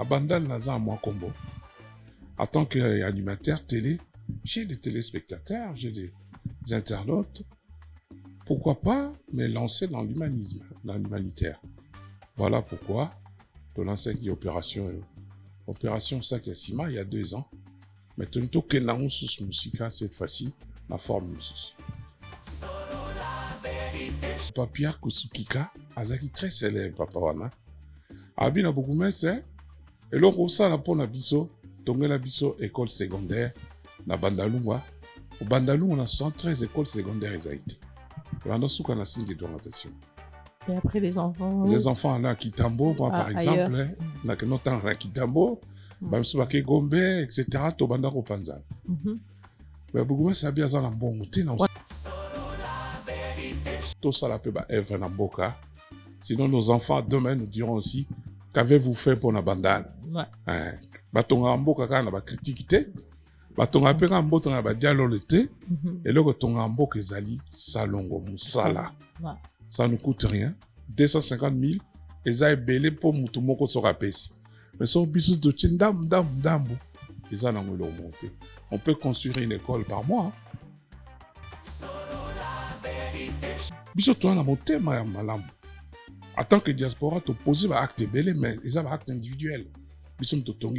À Bandal, Naza, moi, Combo. En tant qu'animateur télé, j'ai des téléspectateurs, j'ai des internautes. Pourquoi pas me lancer dans l'humanisme, dans l'humanitaire. Voilà pourquoi je lançais Opération Sakasima il y a 2 ans. Mais tout le que nous sous musique cette fois-ci, la forme sous. Papia Kusukika, Azaki très célèbre, papa wana. Abina beaucoup mais c'est. Et donc, on s'en a pour la biso, tongue la biso, école secondaire, na Bandalungwa. Au Bandalungwa, on a 113 écoles secondaires, ils ont été. Et on a sous qu'on a signé d'orientation. Et après, les enfants. Les enfants, là, qui Kitambo, moi, par exemple, là, que notre temps, là, Kitambo, même si on a Gombe, etc., to Bandako Panzan. Mais beaucoup mais c'est bien ça, la bonne routine, tout ça, la peut être un boka. Sinon, nos enfants, demain, nous diront aussi, qu'avez-vous fait pour la bandale? Batonga mboka kana ba critique te. Batonga pe ka mboto na ba dialogue te. Et là, tonga mboka ezali salongo musala. Ça ne coûte rien. 250 000. Eza ebele pour mutu moko soka pesi. Mais son bisu de tindam dambo. Eza na ngolo monter. On peut construire une école par mois. Biso to na motema ya malamu. En tant que diaspora, tu poses un acte belé, mais ils ont un acte individuel. Ils sont tous tout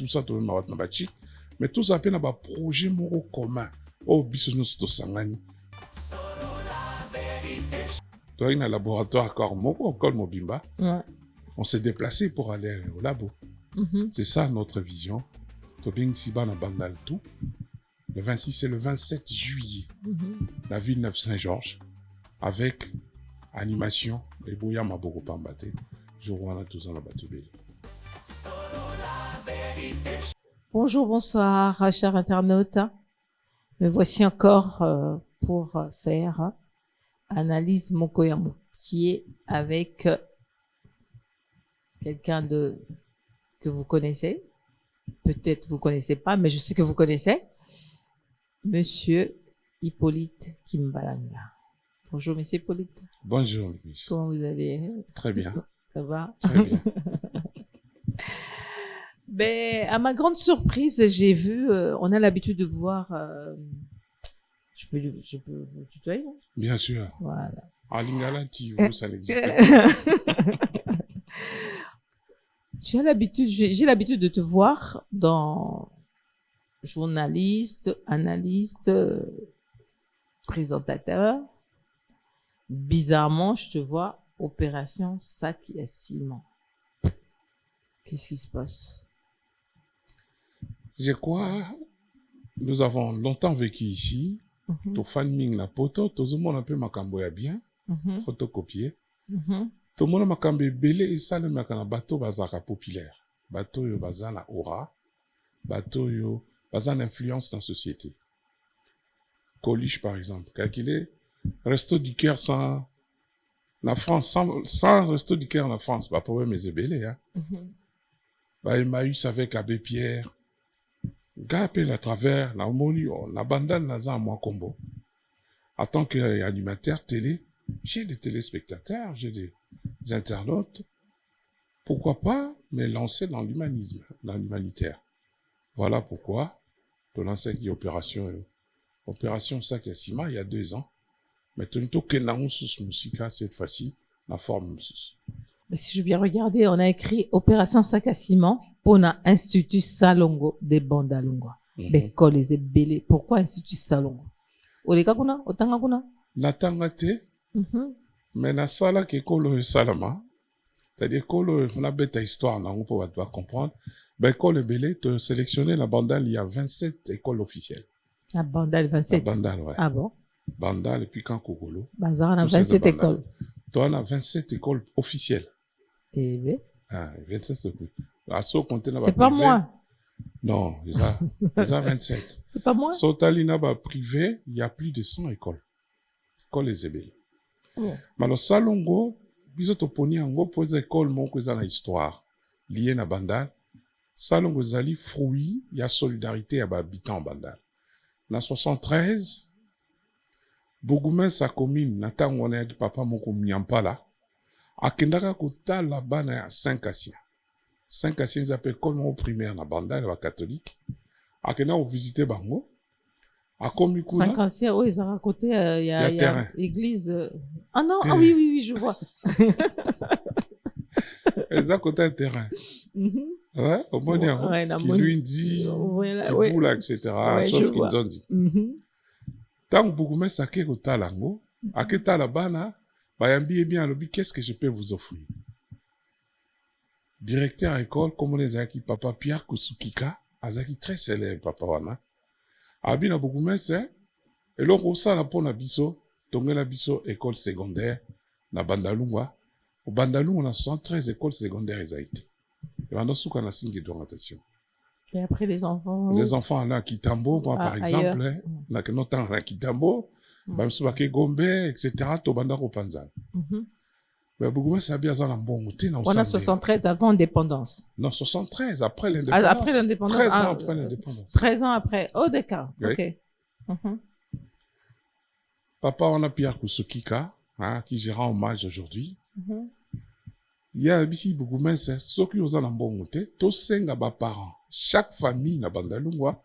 ça, mais tout ça, c'est un projet commun. Oh, bisous, nous sommes sangani. Tu as un laboratoire encore, Mobimba. On s'est déplacé pour aller au labo. C'est ça notre vision. Tu as Siba na Bandal tout. Le 26 et le 27 juillet, la ville neuve Saint-Georges, avec animation et Bouya Maboko Pambate. Je vois tout ça là-bas. Bonjour, bonsoir, chers internautes. Me voici encore pour faire analyse Mokoyambo, qui est avec quelqu'un que vous connaissez. Peut-être vous connaissez pas, mais je sais que vous connaissez. Monsieur Hippolyte Kimbalanga. Bonjour, monsieur Hippolyte. Bonjour, monsieur. Comment vous allez? Très bien. Ça va? Très bien. Ben, à ma grande surprise, j'ai vu, on a l'habitude de voir, je peux vous tutoyer, non? Bien sûr. Voilà. En Lingala, ça n'existe pas. Tu as l'habitude, j'ai l'habitude de te voir dans journaliste, analyste, présentateur. Bizarrement, je te vois opération sac et ciment. Qu'est-ce qui se passe? Je crois, nous avons longtemps vécu ici. Tout famille la poto, tout le monde a peu makambo ya bien, photocopier. Tout le monde a makambo belé et ça le makana bateau bazaka populaire. Bateau yo bazana aura. Bateau yo bazana influence dans la société. Coluche par exemple, calculé. Resto du cœur sans la France, sans resto du cœur en France, pas problème mes ébélés, hein. Bah, Emmaüs avec Abbé Pierre, Gapé à travers la Omoni, la bandale Naza moi combo. En tant qu'animateur télé, j'ai des téléspectateurs, j'ai des internautes. Pourquoi pas me lancer dans l'humanisme, dans l'humanitaire. Voilà pourquoi je lançais Opération Sakasima il y a 2 ans. Mais tout le que nous sous musique cette fois-ci, la forme sous. Mais si je bien regardé, on a écrit Opération Sakasima pour l'Institut Salongo de Bandalungwa. L'école les ébélés. Pourquoi Institut Salongo? Oleka kuna, otanga kuna? Natanga te. Mais na sala ke kolo salama. C'est-à-dire que on a bête histoire, on peut pas comprendre. Ben école ébélé, te sélectionner la bandale, il y a 27 écoles officielles. La bandale 27. La bandale, ouais. Ah bon? Bandal et puis quand Kogolo. Bazar, on a 27 écoles. Toi, on a 27 écoles officielles. Eh bien. Ah, 27 écoles. C'est pas moi. Non, ils ont 27. C'est pas moi. Sotalina privé, il y a plus de 100 écoles. Écoles les ébélés. Mais le salongo, bisoto poni ango pose école mon que dans l'histoire liée na bandal. Salongo zali fruit, il y a solidarité à habitants bandal. Na 73 Bogoumé sa commune, Nathan Woneg, papa moko Miampala, akendaka kota la bana ya 5 Assia. 5 à 6 appelle école au primaire na banda na catholique akena au visiter bango akomi kuna 5 anciens oh ils ont à côté il y a église ah non ah oui je vois ils ont côté un terrain ouais au bon qui lui dit qui boule etc sauf qu'ils ont dit tant beaucoup mais ça que talango aketa la bana bayambi bien lobi qu'est-ce que je peux vous offrir directeur à école comme les aki papa Pierre Kusukika azaki très célèbre papa wana abina beaucoup mais c'est et donc ça la pona biso tongela biso école secondaire na Bandalungwa au Bandalungwa on a 113 écoles secondaires été et on a souka na singe d'orientation et après les enfants à la Kitambo par exemple na que notant à Kitambo ba mso ke Gombe etc. to banda ko panza mais beaucoup ça bien ça bon on a 73 avant l'indépendance. Non, 73 après l'indépendance. Après l'indépendance. 13 ans après l'indépendance. 13 ans après. Oh, d'accord. Oui. OK. Papa, on a Pierre Kusukika, qui gérera hommage aujourd'hui. Il y a ici beaucoup mais c'est ceux qui ont un bon côté, tous 5 parents. Chaque famille na Bandalungwa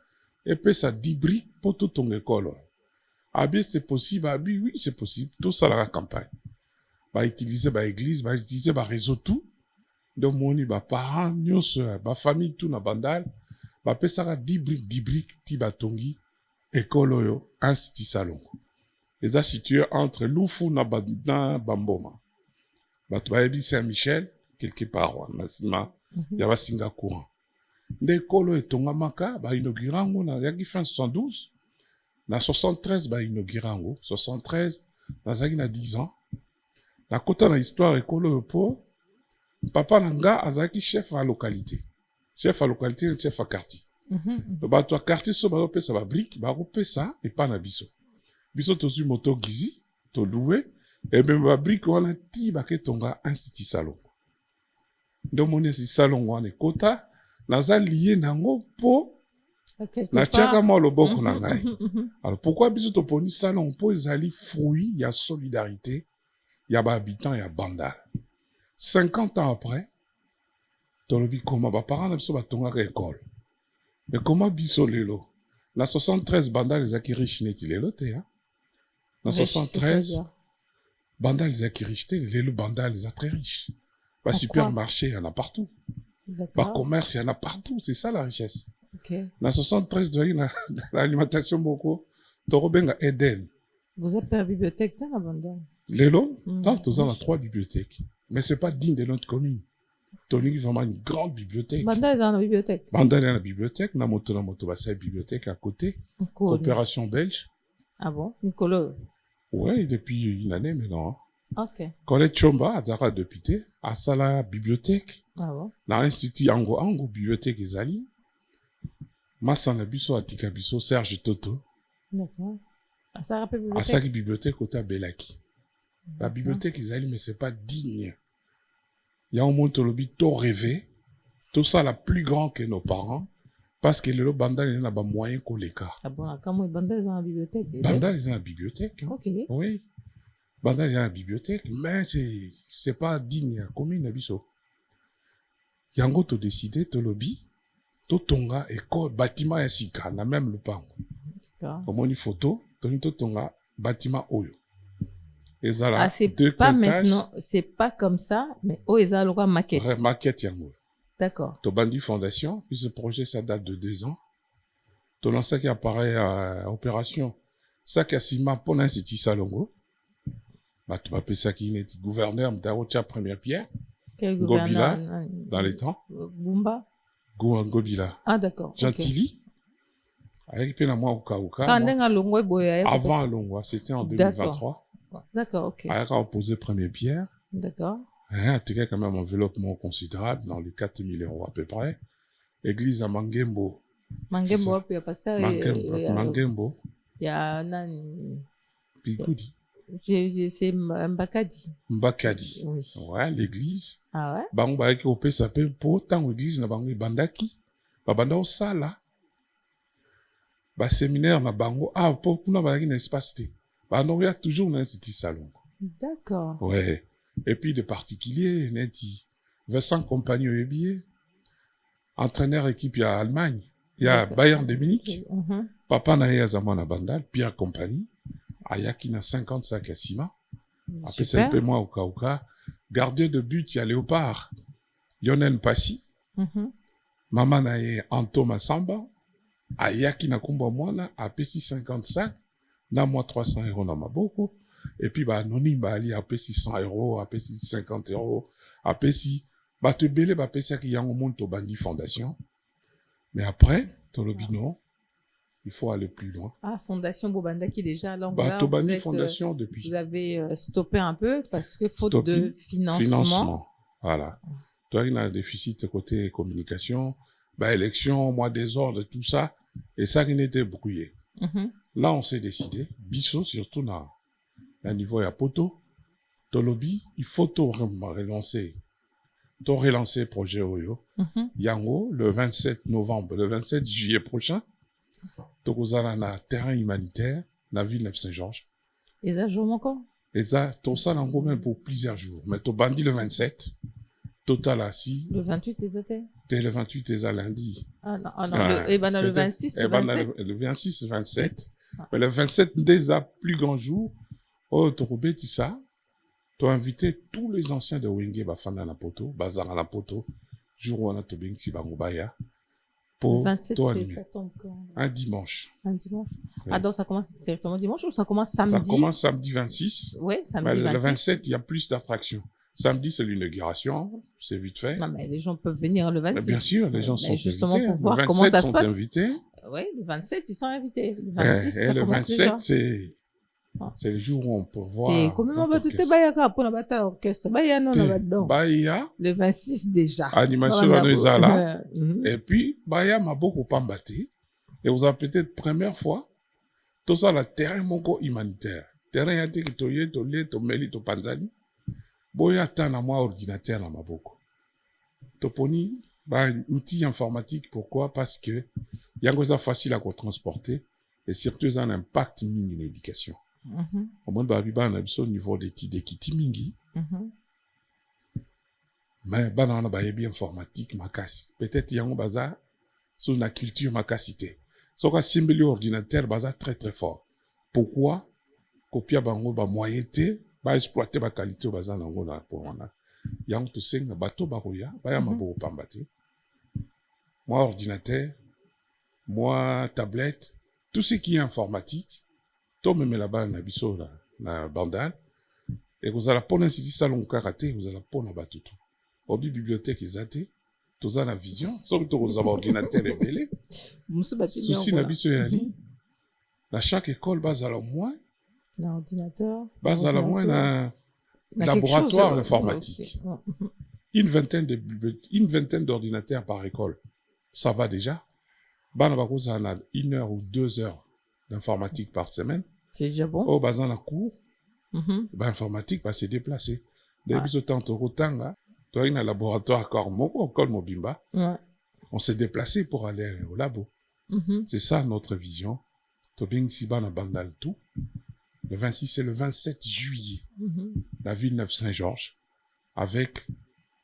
et puis ça 10 briques pour toute ton école. Abi c'est possible, abi oui, c'est possible. Tout ça la campagne. Ba utiliser ba église, ba utiliser ba réseau tout. Donc moni ba parents, nyos, ba famille tout na bandal, ba pesaka 10 briques ti batongi école oyo institut Salongo. Les a situé entre Lufu na Bamboma. Ba toyebi Saint-Michel quelque part na sima ya ba Singapour. Nde école etonga maka ba inaugurango na yaki fin 72 na 73 ba inaugurango 73 na zaki na 10 ans. La kota na histoire école po papa nanga azaki chef à localité chef à quartier le bato à quartier so ba pesa ba brique ba pesa et pas na biso tozu moto gizi to loué et même ba brique wana ti ba ke tonga institut Salongo ndo moni si Salongo wana kota naza lié nango po na chaka mo loboko na ngai alors pourquoi biso to poni Salongo po ezali fruit ya solidarité ya ba habitants ya Bandal 50 ans après tolobi comment ba parents na biso batongaka école mais comment biso lelo na 73 Bandal ezaki riche neti lelo te na 73 Bandal ezaki riche te lelo Bandal eza très riche ba supermarché il y en a partout ba commerce il y en a partout c'est ça la richesse na 73 doyi na l'alimentation beaucoup torobenga Eden vous avez une bibliothèque dans la Bandal lelo donc tous on a 3 bibliothèques mais c'est pas digne de notre commune. Tony vraiment une grande bibliothèque. Bandal est dans la bibliothèque. Bandal est dans la bibliothèque. Na moto c'est bibliothèque à côté. Coopération belge. Ah bon? Nicolas. Ouais, depuis une année maintenant. Ok. Colette Chomba, à Zara député, à Sala bibliothèque. Ah bon? Na institut Ango bibliothèque ezali. Masana biso atika biso Serge Toto. D'accord. À Sara bibliothèque. À Sara bibliothèque au Belaki. La bibliothèque ezali mais c'est pas digne. Il y a un monde to rêvé, tout ça la plus grand que nos parents, parce que le Bandal il n'a pas moyen qu'on l'écart. Ah bon, comment Bandal est dans la bibliothèque? Bandal est dans la bibliothèque. Ok. Oui. Bandal est dans la bibliothèque, mais c'est pas digne comme une abisso. Yango to décidé to lobby, to tonga école bâtiment et sika na même le pan. Comme une photo, to tonga bâtiment oyo. C'est pas maintenant, c'est pas comme ça, mais Oeza Loka maquette. Maquette yango. D'accord. To bandi fondation, puis ce projet ça date de 2 ans. To lancé qui apparaît à opération ça qui a ciment pour l'institut Salongo. Bah tu m'appelles ça qui est gouverneur m'ta première pierre. Quel gouverneur? Gobila dans les temps. Gumba. Gobila. Ah d'accord. Gentilly. Avec puis la moi au Kauka. Avant Longwa, c'était en 2023. D'accord, ok. Elle a opposé première pierre. D'accord. Elle a tiré quand même un enveloppement considérable dans les 4 000 € à peu près. Église à Mangembo. Mangembo, puis pasteur. Mangembo. Il y a Nani. Pikoudi. C'est Mbakadi. Mbakadi. Oui. Ouais, l'église. Ah ouais? Bango ba ki opé ça peut pour tant l'église na bango bandaki. Ba banda au sala. Ba séminaire na bango pour kuna ba ki na espace té. Bah non, il y a toujours un institut Salongo. D'accord. Ouais. Et puis de particuliers, Neti. Vincent Compagnon et billet. entraîneur équipe, il y a Allemagne, il y a Bayern de Munich. Papa na ye azama na bandal, Pierre Compagnie, ayaki na 50 sacs à ciment. Après c'est un peu moins au Kauka. Gardien de but, il y a Léopard, Lionel Passy. Maman na ye Anto Massamba, ayaki na kumba mwana, apesi 50 sacs, na moi 300 € na maboko. Et puis, anonyme, ali apesi 100 €, apesi 50 €, apesi, te belé, apesi qui yango monde to bandi fondation. Mais après, Tolobino, il faut aller plus loin. Ah, Fondation Bobanda qui déjà, alors Tobandi Fondation depuis. Vous avez stoppé un peu parce que faute de financement. Voilà. Toi, il y a un déficit côté communication, élection, mois désordre, tout ça. Et ça qui n'était brouillé. Là, on s'est décidé, Bissot, surtout à niveau à Poto, Tolobi, il faut tout relancer le projet Oyo. Yango, le 27 novembre, le 27 juillet prochain, Tokozala na terrain humanitaire, na ville de Saint-Georges. Et ça joue encore? Et ça, tout ça, on même pour plusieurs jours. Mais to bandi le 27, total assis. Le 28, le 28, c'est lundi. Ah non, le 26, le 27. Le 26, 27. Mais le 27, déjà, plus grand jour, Torobé, ça, tu as invité tous les anciens de Wenge, Bafana na poto, Bazara na poto, jour où on a Tobing Sibangobaya, pour 27, ça tombe quand? Un dimanche. Un dimanche. Oui. Ah, donc ça commence directement dimanche ou ça commence samedi? Ça commence samedi 26. Oui, samedi 26. Le 27, il y a plus d'attractions. Samedi, c'est l'inauguration, c'est vite fait. Non, mais les gens peuvent venir le 26. Mais bien sûr, les gens sont justement invités. Pour voir comment ça se passe. Invités. Oui, le 27, ils sont invités. Le 26, et le 27, c'est le jour où on peut voir. Et comment on va tout bayaka pour la bataille orchestre? Bayano na badon. Baya. Le 26 déjà. Animation à Noizala. Et puis, Baya m'a beaucoup pambaté. Et vous avez peut-être première fois, tout ça, le terrain mongo humanitaire. Terrain yate ki toye, tolé, tomeli, topanzali. Boya tana moi ordinateur na maboko. Toponi, outil informatique, pourquoi? Parce que, yango ça facile à transporter. Et surtout, ça a un impact mini dans l'éducation. Au moins, on a au niveau d'équité mingi. Mais, on a bien informatique, makasi. Peut-être, yango baza, sur la culture makasité. So, ka simbeli ordinateur, baza très, très fort. Pourquoi? Copia bango, moyenneté, exploiter la qualité, baza, nango, na, pour on a. Yango, to seng, na bateau, baroya, baya mabo, pambate. Moi, ordinateur, moi, tablette, tout ce qui est informatique, toi même là-bas, na biso, na bandal, et vous allez pour l'institut salon karaté, vous allez pour na batutu. Au bibliothèque, ils athées, tous à la vision, sauf que vous avez ordinateur et belé. Souci na biso yali. Na chaque école, base à la moins. L'ordinateur. Base à la moins, na laboratoire informatique. Une vingtaine d'ordinateurs par école. Ça va déjà. On a 1 heure ou 2 heures d'informatique par semaine. C'est déjà bon. Au bazin la cour, informatique va se déplacer. Depuis ce temps, toi, il y a un laboratoire encore Mobimba. On s'est déplacé pour aller au labo. C'est ça notre vision. Tobing Siba na Bandal tout. Le 26, c'est le 27 juillet. La ville de Saint-Georges. Avec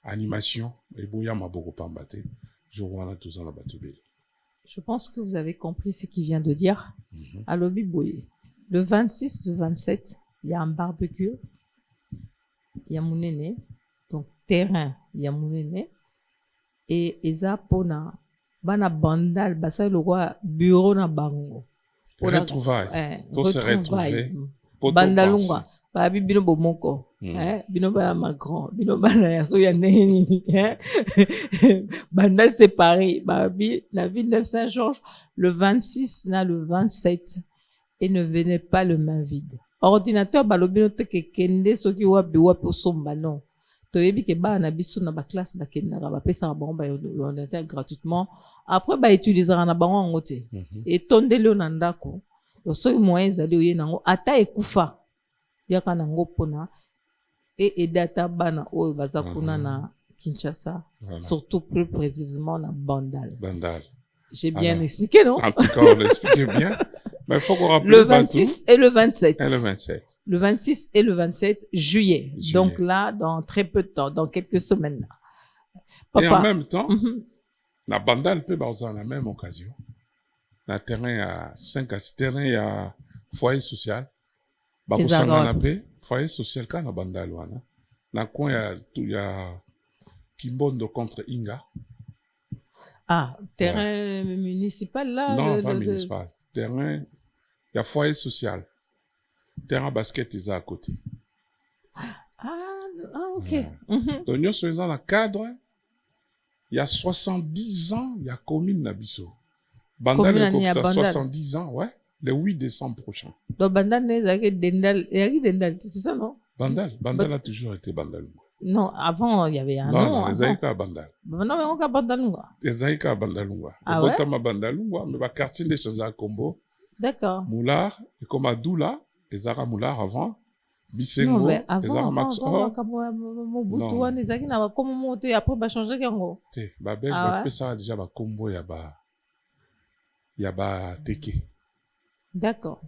animation et Bouya Maboko Pambate. Je vois tout ça la Batobé. Je pense que vous avez compris ce qu'il vient de dire. À Lobi Boye. Le 26, le 27, il y a un barbecue. Il y a Mounene. Donc, terrain, il y a Mounene. Et Eza Pona. Bana Bandal, Basa le roi, bureau na Bango. Retrouvailles. Tout se retrouver. Bandalunga. Babi bino bomoko. Bino bana Macron. Bino bana yaso ya neni. Bandal séparé. Babi, la ville de Saint-Georges, le 26, na le 27. Et ne venez pas le main vide. Ordinateur, balobino te ke kende soki wapi wapi osomba non. Toyebi ke ba na biso na ba classe ba kenda ba pesa ba ba ordinateur gratuitement. Après ba utiliser na bango ngote. Et tondele na ndako. Soki moyen zali oye nango ata ekufa. Yaka nango pona. Et data bana oyo baza kuna na Kinshasa. Surtout plus précisément na Bandal. J'ai bien expliqué, non? En tout cas, on l'expliquait bien. Mais il faut qu'on rappelle le 26 et le 27. Et le 27. Le 26 et le 27 juillet. Donc là, dans très peu de temps, dans quelques semaines. Là. Papa. Et en même temps, Na Bandal peut dans la même occasion. Na terrain à 5 à 6 terrain à foyer social. Ba ko sangana pe foyer social ka na Bandal wana. Na coin ya Kimbondo contre Inga. Ah, terrain municipal là? Non, pas municipal. Terrain, il y a foyer social. Terrain basket est à côté. Ah, ok. Donc, nous sommes dans le cadre, il y a 70 ans, il y a commune Nabiso. Bandal est 70 ans, ouais, le 8 décembre prochain. Donc, Bandal n'est Dendal, c'est ça, non? Bandal a toujours été Bandal. Non, avant, il y avait un nom. Non, les Aïka Bandal. Non, mais on a Bandalungwa. Les Aïka Bandalungwa. Ah ouais? Botama Bandalungwa, mais le quartier de Chanza Combo. D'accord. Moulard, et comme Adoula, les Ara Moulard avant. Bisengo, non, mais avant, les Ara Max. Mobutu, les Aki n'a pas comme monté, après, bah, changer Kango. Te, bah, belge, bah, ça, déjà, bah, combo, y a bah, teke. D'accord.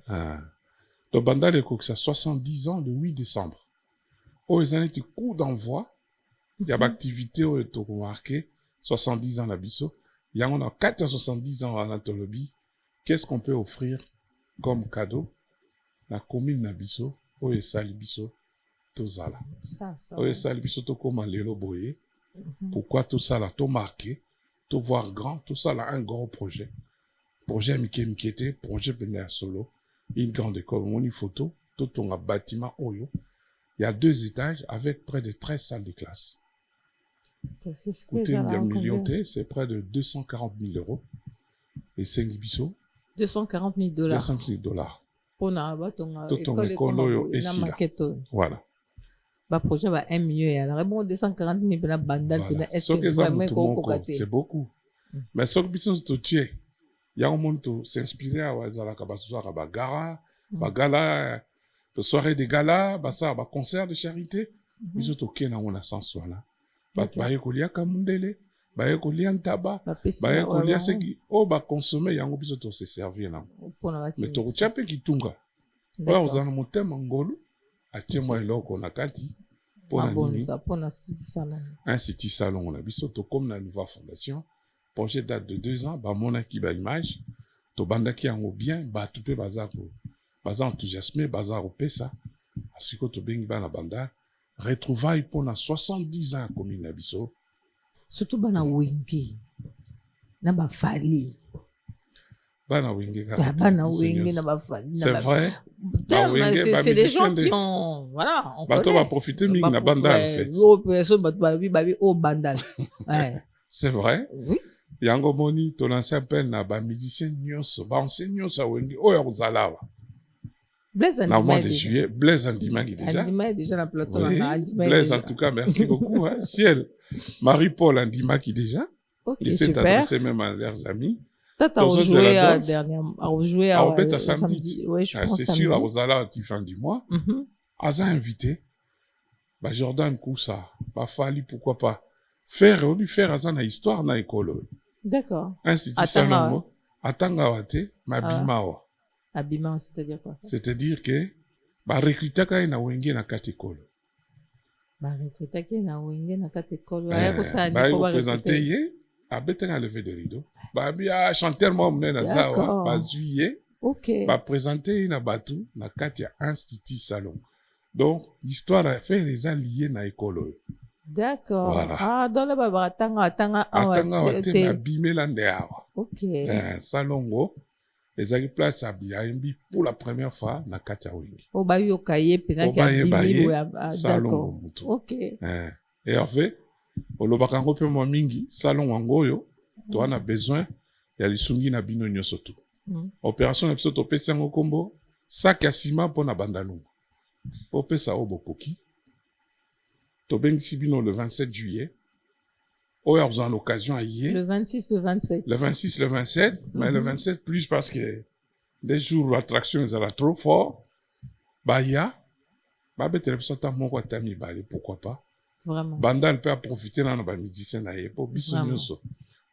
Donc, Bandal est ça 70 ans, le 8 décembre. Oh, ils ont été coup d'envoi. Il y a l'activité où ils ont marqué 70 ans à Bisso. Il y a 470 ans à Anatolobie. Qu'est-ce qu'on peut offrir comme cadeau? La commune Nabiso, où est Sali Bisso, Tozala. Où est Sali Bisso, to comme Lélo Boye. Pourquoi tout ça là, tout marqué, tout voir grand, tout ça là, un gros projet. Projet Mikete, projet Bené Solo, une grande école, une photo, tout un bâtiment Oyo. Il y a 2 étages avec près de 13 salles de classe. Coûté 1 million, c'est près de 240 000 euros. Et 5 biso. 240 000 $. 200 000 $. Pour ton école et si là. Voilà. Le projet va 1 million. Alors, bon, 240 000 $, bandal, est-ce que vraiment c'est beaucoup. Mais ce que biso, c'est tout. Il y a un monde qui s'inspire à Wazala Kabasouza, Bagara, Bagala. La soirée de gala, bah ça, bah concert de charité, ils ont toqué dans mon sens là. Bah kolia kamundele, bah kolia ntaba, bah kolia ce qui, oh bah consommer yango biso to se servir là. Mais to chape qui tunga. Bah on a mon thème angolo, atie moi eloko na kati, pour nini. Un city salon on a biso to comme la nouvelle fondation. Projet date de 2 ans, bah mon qui ba image, to banda qui yango bien, bah tout peut bazar pour. Bazar enthousiasmé, bazar au pesa, à ce que tu bengi bana banda, retrouvailles pour 70 ans commune Nabiso. Surtout bana wingi, na ba fali. Bana wingi, na ba fali. C'est vrai. C'est des gens qui ont, voilà, on connaît. Va profiter ming na banda en fait. C'est vrai. Oui. Yango moni, ton ancien appel na ba musicien nyonso, ba ancien nyonso wengi, oya kuzalawa. Blaise Andima. Mois de juillet, Blaise Andima qui déjà. Andima est déjà la plateau. Oui, Blaise en tout cas, merci beaucoup. Hein. Ciel, Marie-Paul Andima qui déjà. Ok, il s'est adressé même à leurs amis. Peut-être à rejouer dernièrement. À rejouer à samedi. Oui, je pense c'est sûr, à Rosala, à fin du mois. Aza invité. Bah, Jordan Koussa. Bah, Fali, pourquoi pas. Faire Aza na histoire na école. D'accord. Institut Salongo. Atangawate, Mabimawa. Habillement, c'est-à-dire quoi? C'est-à-dire que, bah, recruter quand il y a wenge na katekolo. Bah, recruter quand il y a wenge na katekolo. Bah, il représentait hier, à Béten à lever des rideaux. Bah, bien, chanteur, moi, on est dans ça, bah, juillet. Ok. Bah, présenter na batou, na katia institut salon. Donc, l'histoire a fait les alliés na école. D'accord. Voilà. Ah, dans le baba, atanga, na bimé l'andéawa. Ok. Salongo. Les amis place à Biaimbi pour la première fois na katia wingi. O ba yo kaye pena ki abimi salon mutu. Ok. Et en fait, au lobakango pe mo mingi salon wangoyo, to ana besoin ya lisungi na bino nyonso tu. Opération episode to pesa ngo kombo sac ya ciment pour na bandalungu. Po pesa obokoki. To bengi bino le 27 juillet. Oya vous en l'occasion à hier. Le 26, le 27. Le 26, le 27, mais le 27 plus parce que des jours l'attraction est trop fort. Bah ya, bah bête l'épisode à mon tami balé pourquoi pas. Vraiment. Bandal peut profiter dans la médecine à pour bisonyoso.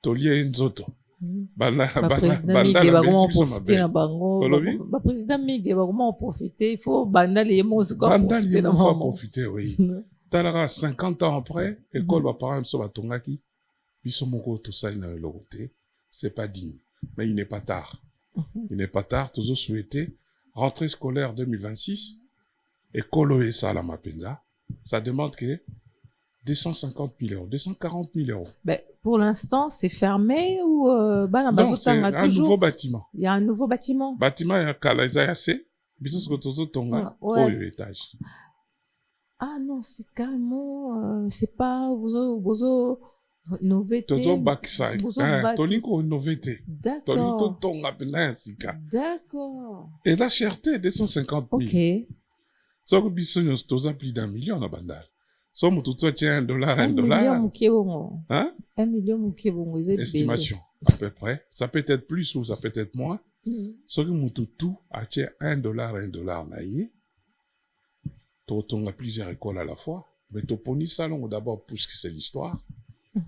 Tolier nzoto. Bandal profiter na bango. Ba président Miguel va comment profiter, il faut bandal et moi aussi profiter oui. Talara 50 ans après, école va parler sur la tongaki. biso moko tosali na eloko te, c'est pas digne. Mais il n'est pas tard. Il n'est pas tard, toujours souhaité. Rentrée scolaire 2026, école et la mapenza, ça demande que 250 000 euros, 240 000 euros. Ben, pour l'instant, c'est fermé ou non, c'est un nouveau bâtiment. Il y a un nouveau bâtiment. Bâtiment, il y a Kalaïzayassé, biso Kotozo Tonga, au étage. Ah non, c'est carrément, c'est pas vous novété. Toto Baksa, Toliko novété. D'accord. Toliko Tonga Benansika. D'accord. Et la cherté, 250 000. Ok. So que biso nous toza plus d'un million à Bandal. So mutu tient $1, $1. 1 million mukebongo. Hein? 1 million mukebongo. Estimation, à peu près. Ça peut être plus ou ça peut être moins. So que mutu tout tient $1, $1 naïe. On a plusieurs écoles à la fois. Mais Toponi Salon, d'abord, puisque c'est l'histoire.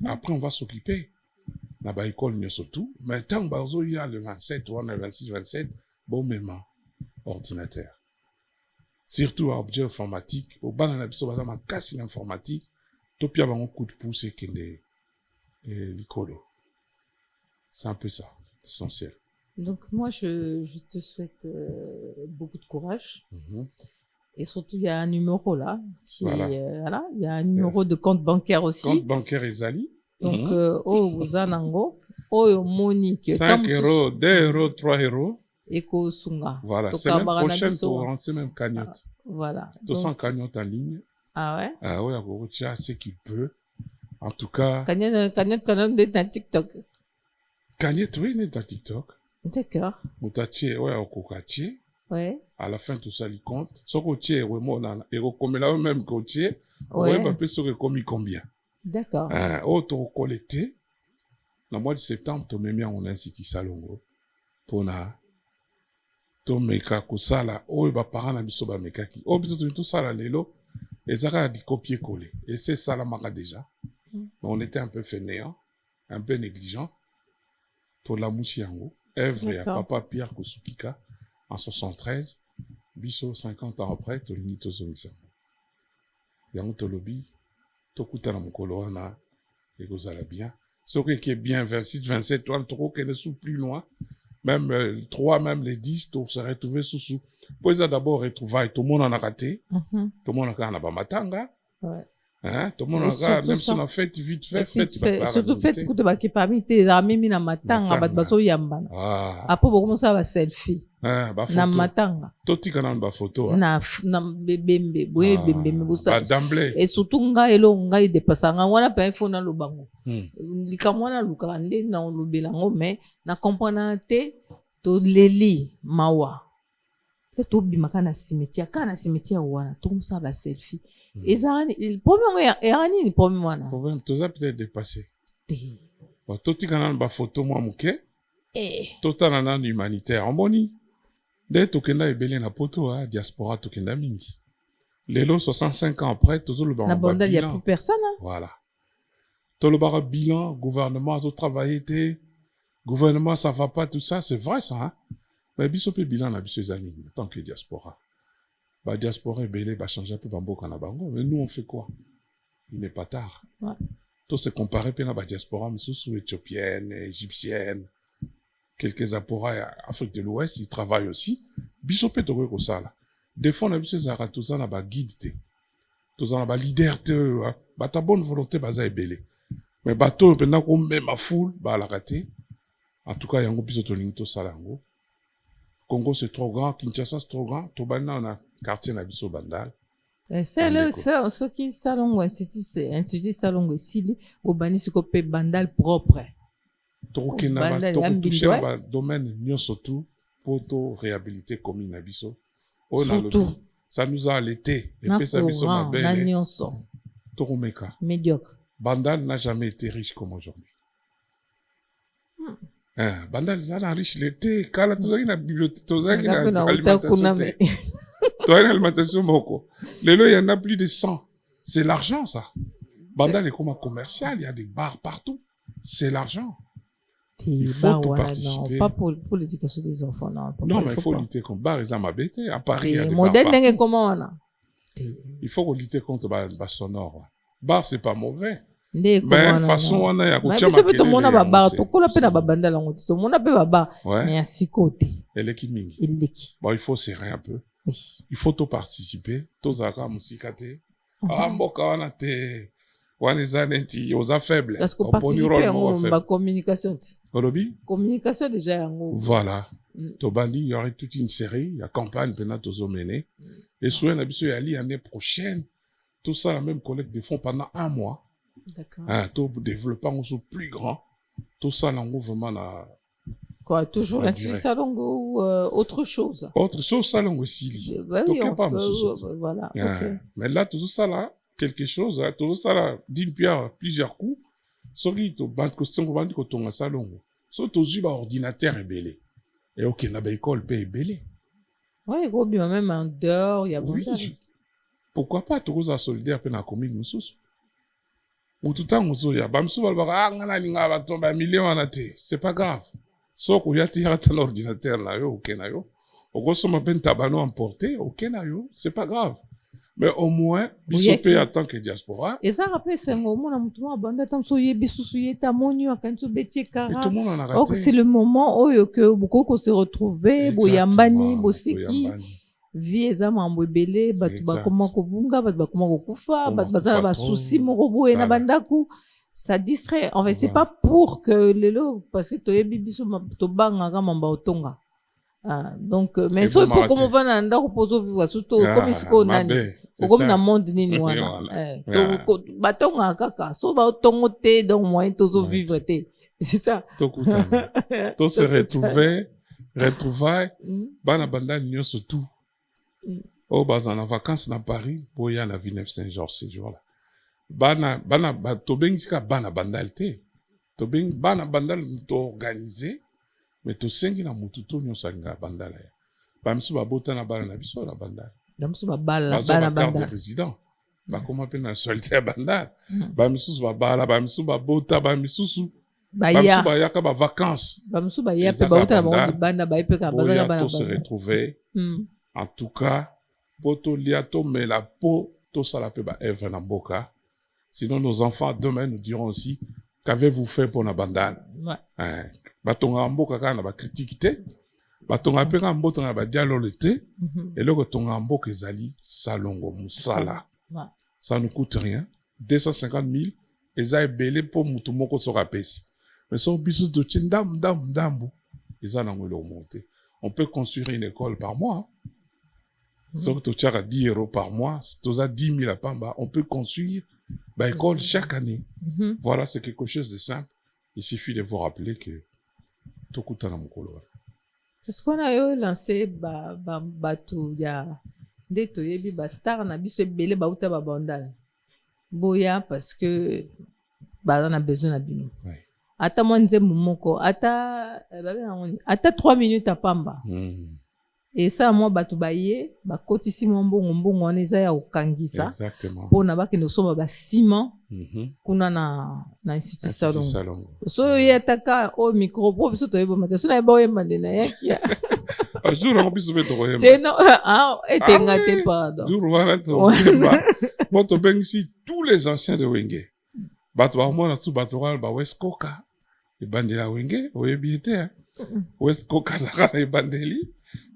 Après, on va s'occuper. La école, n'y a surtout. Mais tant que il y a le 27, ou le 26, 27, bon, même ordinateur. Surtout à objet informatique. Au bas, on a besoin de casser l'informatique. Topia, on a un coup de pouce et l'école. C'est un peu ça, essentiel. Donc, moi, je te souhaite beaucoup de courage. Et surtout, il y a un numéro là. Voilà. Il y a un numéro de compte bancaire aussi. Compte bancaire Ezali. Donc, Zanango, Monique. 5 euros, 2 euros, 3 euros. Eko Sunga. Voilà. Semaine prochaine, tu rentres même cagnotte. Voilà. Tu sens cagnotte en ligne. Ah ouais? Ah ouais, tu as ce qu'il peut. En tout cas. Cagnotte dans TikTok. Cagnotte, oui, il est dans TikTok. D'accord. Moutachi, ouais, au Kokati. Ouais. À la fin, tout ça, il compte. Ce que tu es, et comme là, même que tu es, ouais, on peut se commis combien. D'accord. Autre collecté, le mois de septembre, tu mets bien en institut Salongo. Pour na, to meka kusala, ba parents na biso ba meka ki. Biso tout ça là, lelo, et ça a dit copier-coller. Et c'est ça la marque déjà. On était un peu fainéant, un peu négligent. Pour la mouchiango, œuvre à Papa Pierre Kusukika. En 73, biso 50 ans après, to l'inito zonisa. Yango to lobby, to kuta na mokolo wana, et gozala bien. Ce qui est bien 26, 27, toi, trop qu'elle est sous plus loin. Même 3, même les 10, to se retrouver sous. Pour ça d'abord retrouvailles, tout le monde en a raté. Tout le monde a pas matanga. Ouais. Hein? Tout le monde a même si on a fait vite fait, surtout fait que tu vas qui parmi tes amis mina matanga bat baso yambana. Après beaucoup ça va selfie. Ba photo. Na matanga. Toti kana ba photo. Na bembe, boye bembe busa. D'emblée. Et surtout nga elo nga i dépassa nga wana pa info na lobango. Likamwana luka nde na lobelango mais na comprendre te to leli mawa. Et to bimaka na cimetière kana cimetière wana to ça va selfie. Et ça, le problème est le problème. Le problème, tout ça peut-être dépassé. Tout le monde a photo, moi, mouké. Tout le monde est humanitaire. En boni. Dès que tu as belé na poto, diaspora, tu as mingi. Les lots, 65 ans après, toujours le bilan. La bande, il n'y a plus personne. Voilà. Tout le bar bilan, gouvernement, a travaillé, gouvernement, ça va pas, tout ça, c'est vrai, ça, hein. Mais biso pe bilan na biso zani, tant que diaspora. La diaspora est belle, va changer un peu Bambo Kanabango. Mais nous, on fait quoi? Il n'est pas tard. Ouais. Tout se comparer à la diaspora, mais sous éthiopienne, égyptienne, quelques apora Afrique de l'Ouest, ils travaillent aussi. Bisopé Togo Kosala. Des fois, on a vu ces arats, tout ça, on a guide, tout ça, on a leader, ta bonne volonté, baza est belle. Mais bateau, pendant qu'on met ma foule, la raté. En tout cas, il y a un gros pisotoning, tout ça, là-haut. Congo, c'est trop grand. Kinshasa, c'est trop grand. Tobana, on a quartier Nabiso Bandal. C'est ce qui salon institut salon sili au bani sikope bandal propre. Tokena ba toucher ba domaine nyo surtout pour to réhabiliter commune Nabiso. Surtout ça nous a allaité et puis ça biso ma belle. Toromeka. Médiocre. Bandal n'a jamais été riche comme aujourd'hui. Bandal ça riche l'été quand tu as une bibliothèque tu as une alimentation. Tu as une alimentation beaucoup. Les lots il y en a plus de 100. C'est l'argent ça. Bandal est comme un commercial, il y a des bars partout. C'est l'argent. Il faut tout participer. Non, pas pour l'éducation des enfants non. Non mais il faut lutter contre bar ils ont m'habité à Paris il y a des bars. Modèle n'est comment là. Il faut lutter contre bar sonore. Bar c'est pas mauvais. nde mais façon wana ya kotia makele to mona baba to kola pe na ba babanda lango to mona pe baba mais ya sikote eleki mingi eleki bon il faut serrer un peu oui il faut to participer to zaka musika te mboka wana te wana eza neti oza faible parce que participer yango ba communication olobi communication déjà yango voilà to bandi il y aurait toute une série ya campagne pena tozo mener et souvent na biso ya l'année prochaine tout ça la même collecte de fonds pendant 1 mois. D'accord. Tout développant aussi plus grand. Tout ça, l'ango vraiment na. Quoi, toujours l'Institut Salongo ou autre chose? Autre chose, Salongo aussi. Oui, pas voilà. Okay. Mais là, tout ça là, quelque chose, tout ça là, d'une pierre, plusieurs coups. Sorry, to bande question, bande ko tonga Salongo. So to zuba ordinateur est belé. Et ok, na ba école paye belé. Ouais, gros, bien même en dehors, il y a oui. Pourquoi pas, tout ça solidaire pe na commune mususu. Ou tout temps, c'est pas grave. Sauf qu'il y a un ordinateur là, ok, au gros, on m'a tabano emporté, ok, c'est pas grave. Mais au moins, bisopé en tant que diaspora. Et ça rappelle, c'est un moment où tout le monde a tant souillé, bisouillé, tamonio, quand tu bétier kara. Tout le monde en a raté. Donc, c'est le moment où que beaucoup se retrouver, boyambani, boseki. Vie eza mambo ebele bato bakoma kobunga bato bakoma kokufa bato bazala basusi moko boye na bandaku ça distrait en fait c'est pas pour que lelo parce que toyebi biso tobangaka mamba otonga donc mais so po comme va na ndako pozo vivre surtout comme siko nani comme na monde nini wana to batonga kaka so ba otongo te donc moyen tozo vivre te c'est ça to kutana to se retrouver bana banda nyonso tout. Oh, bah, en vacances dans Paris, pour y aller à Villeneuve-Saint-Georges ces jours-là. Bana, tobengisika bana bandal te. Bana bandal organisé, mais to sengi na mututo nyosa nga bandal ya. Bamsu ba bota na bana na biso na bandal. Bamsu ba bala bana bandal. Carte de président. Ba comment pe nationalité ya bandal. Bamsu ba bala, bamsu ba bota, bamsu baya ba yaka ba vacances. Bamsu ba ya pe ba bota na banda ba ipe ka bazana bana banda. Se retrouver. En tout cas, poto liato mais la peau, tout ça la peut ba Eve na mboka. Sinon nos enfants demain nous diront aussi qu'avez-vous fait pour na bandane. Ouais. Batonga mboka kana ba critique te. Batonga pe ka mboka na ba dialogue te. Et le tonga mboka ezali salongo musala. Ça ne coûte rien. 250 000 eza ebele pour mutu moko soka pesi. Mais so bisu de tindam dambu. Eza na ngolo monter. On peut construire une école par mois. Sauf que tu as 10 € par mois, tu as 10 000 à Pamba, on peut construire une école chaque année. Voilà, c'est quelque chose de simple. Il suffit de vous rappeler que tout coûte à la mokolo. C'est ce qu'on a lancé, batou ya ndeto yebi ba star na biso ebele ba uta ba bandal. Boya parce que on a besoin na bino. Ata mwanze mumoko, ata 3 minutes à Pamba. Et ça moi batu baye ba kotisi mbongo wana eza ya okangisa pona bakende soma ba ciment kuna na institut Salongo so yetaka o micro po biso to yebo mate so na ba oyemba ndena yakia jour on biso beto oyemba teno etenga te pardon jour wana to oyemba moto bengisi tous les anciens de Wenge batu ba mona tu batu ba West Coca e bandela Wenge oyebi te West Coca saka e bandeli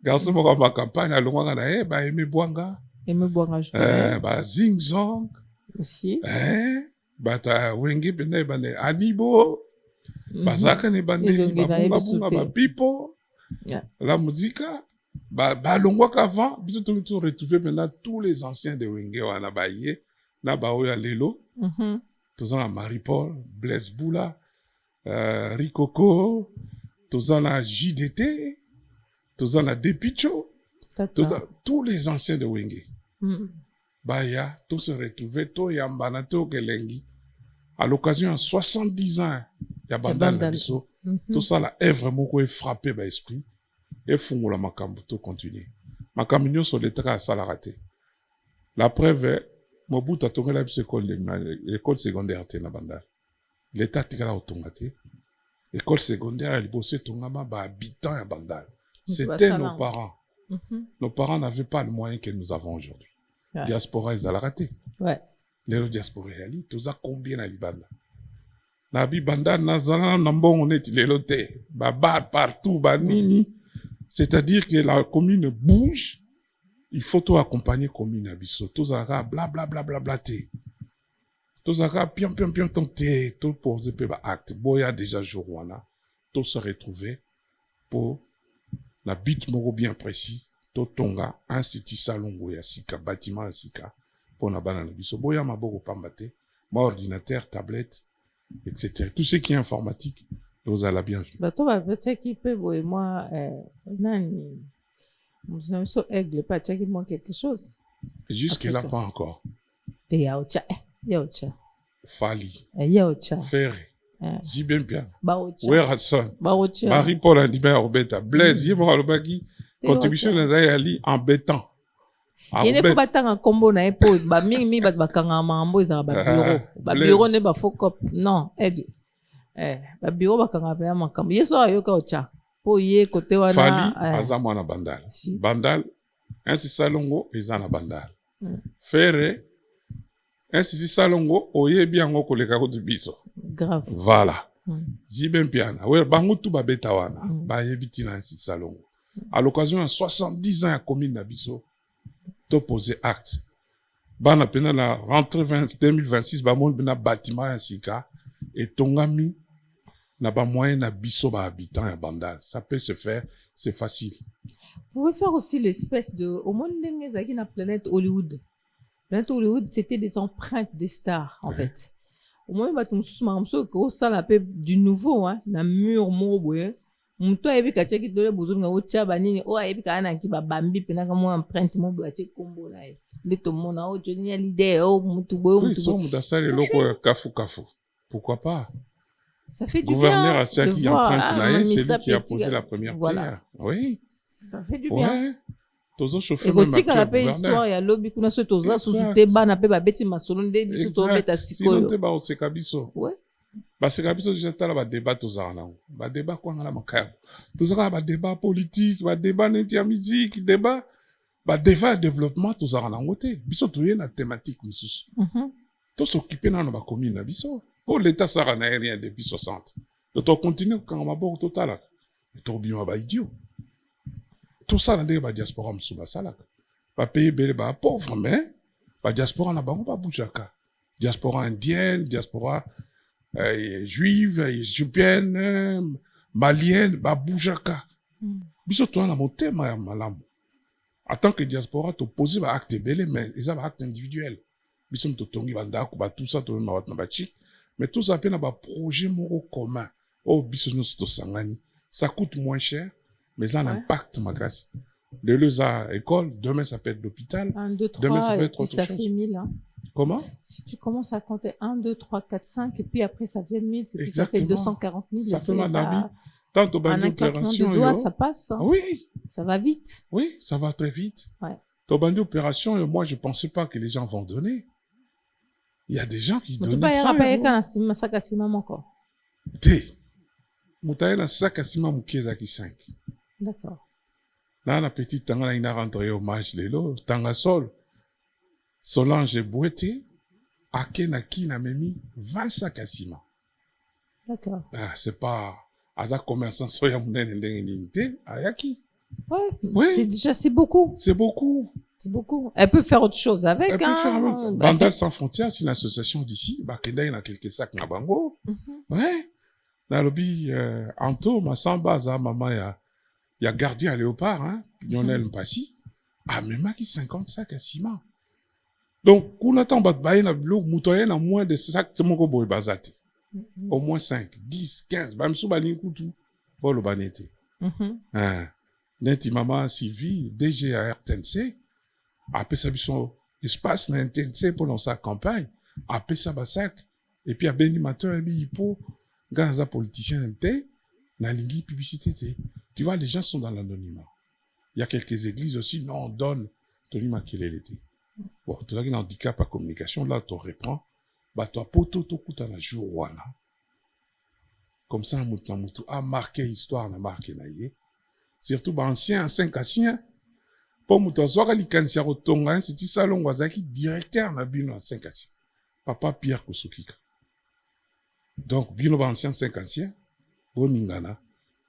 garçon moko ma campagne alongwa na ba Aimé Bwanga je ba Zing Zong aussi bata Wenge bende bande Anibo bazaka ne bandeli bunga ba pipo la musique ba longwa qu'avant biso to retrouver maintenant tous les anciens de Wenge wana ba ye na ba oya lelo tous en Marie-Paul Blaise Boula Rikoko tous en la JDT tous en la Depicho, tous les anciens de Wenge. Baya, tous se retrouver, tous yambana, tous kelengi. À l'occasion, 70 ans, ya bandana na biso, tout ça là est vraiment frappé par l'esprit. Et fongo la makambo, tout continue. Makambo nyo so letra sala raté. La preuve, Mobutu a tourné la l'école secondaire te na bandana. L'état tikala otongate. L'école secondaire, elle bossait tongama ba habitant ya bandana. C'était nos parents. Nos parents n'avaient pas le moyen que nous avons aujourd'hui. Diaspora, ils allaient rater. Ouais. lelo diaspora yali toza combien na libanda na bibanda nazala na mbongo neti lelo te babar partout banini c'est-à-dire que la commune bouge il faut to accompagner commune na biso tozalaka bla bla bla bla bla te tozalaka pion pion pion ton te to poser pe ba acte boya déjà jour wana to se retrouver pour la but moko bien précis to tonga institut salongo ya sika bâtiment ya sika pour na bana na biso boya maboko pamba te ma ordinateur tablette etc. Tout ce qui est informatique, vous avez la bienvenue. Bato ba petaki pe boy moi nani nous sommes aigle pas tchaki moi quelque chose. Jusque là pas encore. Te yaocha yaocha. Fali. Yaocha. Ferré. Jibem bien. Baocha. Werson. Baocha. Marie-Paul Andibert Robeta. Blaise yemo alobaki contribution na zali embêtant. Yene faut batanga combo na epo ba mingi bat bakanga mambo ezaka ba bureau. Ba bureau ne ba focop. Non, aigle. Ba bureau bakanga pe makambo. Yeso ayoka ocha. Po ye kote wana Fali azama na bandal. Bandal ainsi salongo ezana bandal. Ferré ainsi salongo oyebi yango koleka ko biso. Grave. Voilà. Jibem piana. Ouais, bangutu ba beta wana. Ba yebiti na ainsi salongo. À l'occasion de 70 ans à commune na biso to poser acte. Bana pena la rentrée 2026 ba mon bena bâtiment ya sika et tongami na ba moyen na biso ba habitants ya bandal. Ça peut se faire, c'est facile. Vous pouvez faire aussi l'espèce de au monde d'engezaki na planète Hollywood. Planète Hollywood, c'était des empreintes des stars en fait. Au moins ba tumsusu mamso ko sala pe du nouveau hein, na mur moboye. Muto ayebi ka cheki dole buzunga ocha banini o ayebi ka ana ki ba bambi pena ka mo empreinte mo ba che kombo na ye. Le to mona o joni l'idée o mutu boyo mutu. Oui, so muta sale loko kafu. Pourquoi pas? Ça fait du gouverneur bien. Gouverneur Atia qui emprunte na c'est lui qui a posé la première pierre. Oui. Ça fait du bien. Tozo chauffeur même gouverneur. Et tika la pe histoire ya lobby kuna so toza sous te na pe ba beti masolo nde biso to beta sikoyo. Sinon te ba oseka biso. Ouais. Baseka biso déjà tala ba débat tozala nango. Ba débat kwa ngala makabo. Tozala ba débat politique, ba débat neti ya musique, débat développement tozala nango te. Biso toye na thématique misusu. To s'occuper na ba commune na biso. Pour l'état sara na rien depuis 60. Donc on continue quand maboko total. To bima ba idiot. Tout ça na ba diaspora msuba salaka. Ba payer bele ba pauvre mais ba diaspora na bango ba bujaka. Diaspora indienne, diaspora juive, éthiopienne, malienne, baboujaka. Biso to na motema ya malamu. En tant que diaspora, to poser ba acte belé, mais ils ont acte individuel. Biso to tongi bandako ba tout ça to na wat na ba chik, mais tout ça pena ba projet moro commun. Oh biso nous to sangani. Ça coûte moins cher, mais ça a un impact magas. De l'ESA école, demain ça peut être l'hôpital. 1, 2, 3, demain ça peut être autre ça chose. fait 1000 hein. Comment? Si tu commences à compter 1, 2, 3, 4, 5, et puis après ça devient 1000, et puis ça fait 240 000. Ça fait madame. Tant au bande d'opération. De doigts, ça passe. Hein. Oui. Ça va vite. Oui, ça va très vite. Ouais. Au bande d'opération, moi je pensais pas que les gens vont donner. Il y a des gens qui donnent 100 €. Té. Moutaye na sac à ciment moukieza qui 5. D'accord. Là, la petite tanga ina rentré hommage lelo, tanga sol. Solange Bouete, Akena qui n'a mis 20 sacs à ciment. D'accord. Ah, c'est pas, Aza commerçant soya mounen ndenge ayaki. Ouais. Oui. C'est beaucoup. C'est beaucoup. C'est beaucoup. Elle peut faire autre chose avec. Elle peut faire avec. Bandal sans frontières, c'est une association d'ici. Bakenda, il y a quelques sacs na bango. Ouais. Dans le lobby, Anto, ma samba, za maman, il y a gardien à léopard, hein. Lionel Mpassi. Ah, mais ma qui 50 sacs à ciment. Donc, quand on attend battre na blog, moutoyen a moins de sacs, c'est mon boy bazate. Au moins 5, 10, 15, bam sou balin koutou, bon le banete. Neti maman Sylvie, DG à RTNC, après ça son espace na RTNC pour lancer sa campagne, après ça sac, et puis à bénimateur et bi hippo, gaza politicien nte, na lingi publicité te. Tu vois, les gens sont dans l'anonymat. Il y a quelques églises aussi, non, on donne, Tony Makelele était. Bon, tu as un handicap à communication, là, tu reprends, bah, toi, poto, to, kuta, na jour, wana. Comme ça, moutou, a marqué histoire, na marqué, na yé. Surtout, bah, ancien, 5 anciens. Pour moutou, soit li kansia rotonga, c'est salon, wazaki, directeur, na bino, 5 anciens. papa Pierre Kosukika. Donc, bino ba ancien 50e, bo ningana,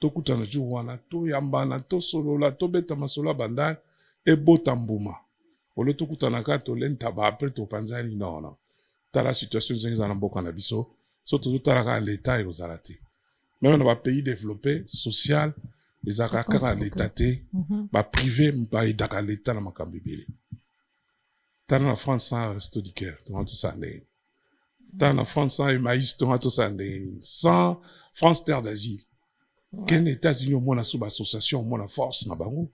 to kutana juwana, to yambana, to solola, to beta masola bandal, e botambuma. Olo to kutana ka to lentaba après to panzani non. Ta la situation zengi zana mboka na biso, so to taraka l'état et aux alaté. Même dans les pays développés, social, les akaka à l'état te, ba privé, ba idaka l'état na makambibele. Dans la France sans resto du cœur, tout ça n'est. Dans la France sans Emmaüs, tout ça n'est. Sans France terre d'asile. Quel États-Unis au moins la sous-association, au moins la force na bango.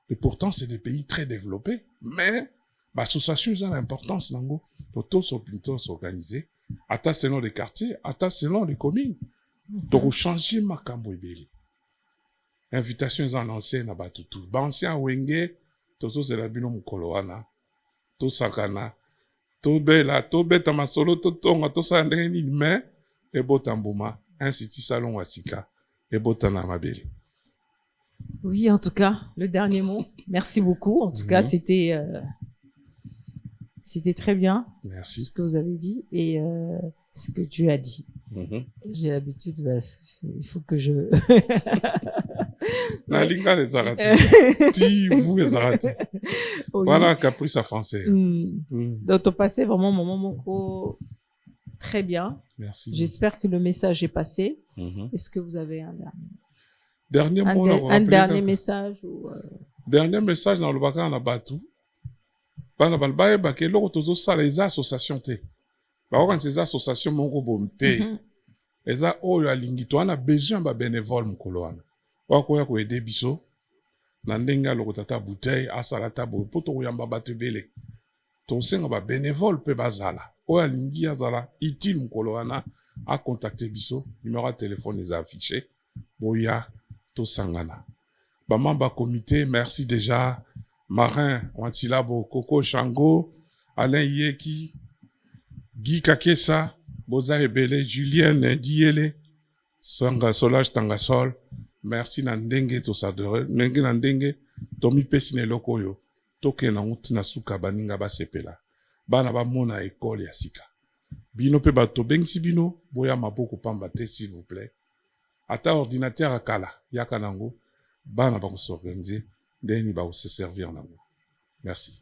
Et pourtant c'est des pays très développés, mais l'association a l'importance nango. Pour tous s'organiser, ata selon les quartiers, ata selon les communes. Donc changer makambo ebele. Invitation en ancien na batutu. Ba ancien wenge, toto c'est la bino mukolo wana. To sakana, to bela, to beta masolo, to tonga, to sa ndeni mais e botambuma, institut salon wasika, e botana mabele. Oui, en tout cas, le dernier mot. Merci beaucoup. En tout cas, c'était très bien. Merci. Ce que vous avez dit et ce que tu as dit. J'ai l'habitude, il faut que je... Nalinga les arati. Ti vous les arati. Voilà un caprice à français. Donc, tu as passé vraiment un moment très bien. Merci. J'espère que le message est passé. Est-ce que vous avez un dernier mot? Un dernier message ou Dernier message dans le baka na batu. Bana balbaye bake loko tozo sala les associations te. Ba quand ces associations mongo bomte. Eza oyo alingi to ana besoin ba bénévole mukolo wana. Wakoya ko aider biso. Na ndenga loko tata bouteille asala tabo poto oyamba bato bele. To senga ba bénévole pe bazala. Oyo alingi azala utile mukolo wana a contacter biso. Numéro de téléphone est affiché. Boya to sangana. Ba mamba comité, merci déjà. Marin, Wantilabo, Coco Chango, Alain Yeki, Guy Kakesa, Boza Ebele, Julien Diele, Sanga Solage Tangasol, merci Nandenge to sadore, Nenge Nandenge, Tomi Pesine Lokoyo, Toke na utina suka baninga ba sepela. Bana ba mona école ya sika. Bino pe bato bengsi bino, boya maboko pamba te s'il vous plaît. Ata ordinateur akala, yaka nango, bana ba ko s'organiser. Deni ba se servir nango. Merci.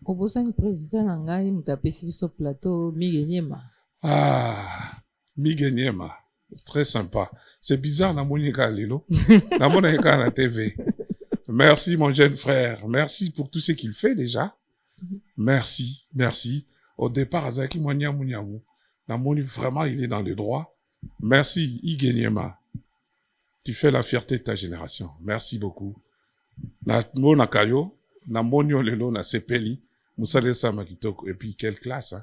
Obosani président nangai mutapesi biso plateau Migenyema. Ah, Migenyema. Très sympa. C'est bizarre na monika lelo. Na monika na TV. Merci mon jeune frère. Merci pour tout ce qu'il fait déjà. Merci, merci. Au départ Azaki Mwanyamu. Na moni vraiment il est dans le droit. Merci Igenyema. Tu fais la fierté de ta génération. Merci beaucoup. Na mona kayo na monio lelo na sepeli musale sama kitoko et puis quelle classe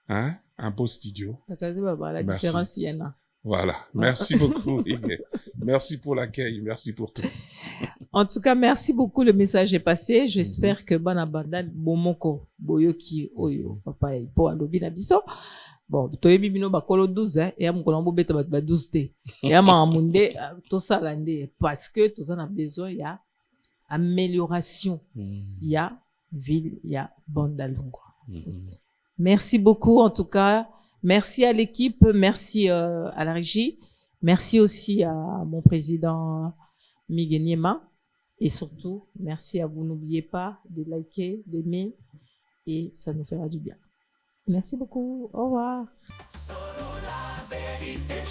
hein un beau studio. La différence y en a. Voilà, merci beaucoup. Merci pour l'accueil, merci pour tout. En tout cas, merci beaucoup, le message est passé. J'espère que bana bandal bomoko boyoki oyo papa po alobi na biso. Bon, toyebi bino bakolo 12 hein et am kolombo beta ba 12 te. Et am amunde to salande parce que tous en a besoin ya amélioration. Il y a ville, il y a Bandalungwa. Merci beaucoup en tout cas. Merci à l'équipe, merci à la régie. Merci aussi à mon président Migenyema. Et surtout, merci à vous. N'oubliez pas de liker, d'aimer et ça nous fera du bien. Merci beaucoup. Au revoir.